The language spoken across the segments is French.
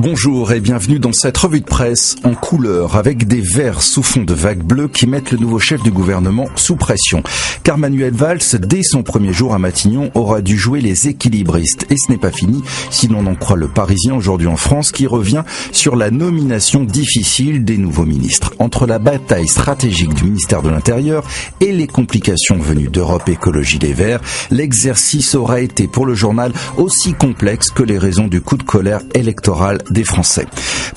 Bonjour et bienvenue dans cette revue de presse en couleur avec des verts sous fond de vagues bleues qui mettent le nouveau chef du gouvernement sous pression. Car Manuel Valls, dès son premier jour à Matignon, aura dû jouer les équilibristes. Et ce n'est pas fini si l'on en croit le Parisien aujourd'hui en France qui revient sur la nomination difficile des nouveaux ministres. Entre la bataille stratégique du ministère de l'Intérieur et les complications venues d'Europe Écologie Les Verts, l'exercice aura été pour le journal aussi complexe que les raisons du coup de colère électoral des Français.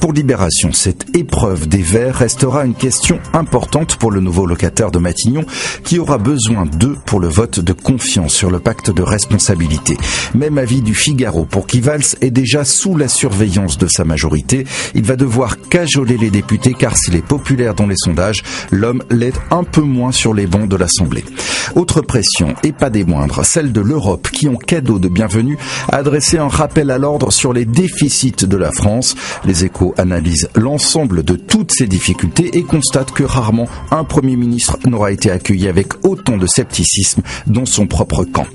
Pour Libération, cette épreuve des Verts restera une question importante pour le nouveau locataire de Matignon qui aura besoin d'eux pour le vote de confiance sur le pacte de responsabilité. Même avis du Figaro pour qui Valls est déjà sous la surveillance de sa majorité. Il va devoir cajoler les députés car s'il est populaire dans les sondages, l'homme l'est un peu moins sur les bancs de l'Assemblée. Autre pression, et pas des moindres, celle de l'Europe qui, en cadeau de bienvenue, a adressé un rappel à l'ordre sur les déficits de la France. Les Échos analysent l'ensemble de toutes ces difficultés et constatent que rarement un Premier ministre n'aura été accueilli avec autant de scepticisme dans son propre camp.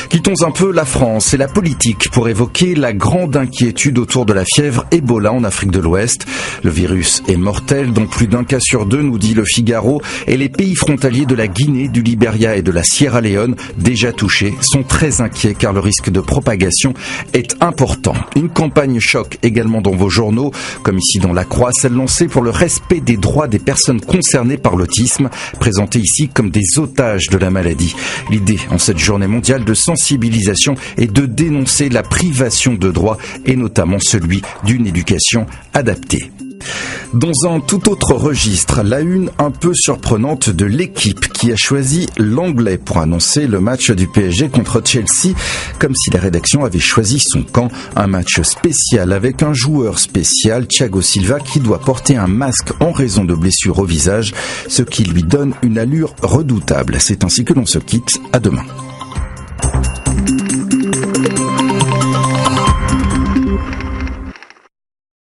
Quittons un peu la France et la politique pour évoquer la grande inquiétude autour de la fièvre Ebola en Afrique de l'Ouest. Le virus est mortel, dont plus d'un cas sur deux, nous dit le Figaro, et les pays frontaliers de la Guinée, du Libéria et de la Sierra Leone, déjà touchés, sont très inquiets car le risque de propagation est important. Une campagne choc également dans vos journaux, comme ici dans La Croix, celle lancée pour le respect des droits des personnes concernées par l'autisme, présentée ici comme des otages de la maladie. L'idée en cette journée mondiale de sensibilisation est de dénoncer la privation de droits et notamment celui d'une éducation adaptée. Dans un tout autre registre, la une un peu surprenante de l'Équipe qui a choisi l'anglais pour annoncer le match du PSG contre Chelsea, comme si la rédaction avait choisi son camp. Un match spécial avec un joueur spécial, Thiago Silva, qui doit porter un masque en raison de blessures au visage, ce qui lui donne une allure redoutable. C'est ainsi que l'on se quitte. À demain.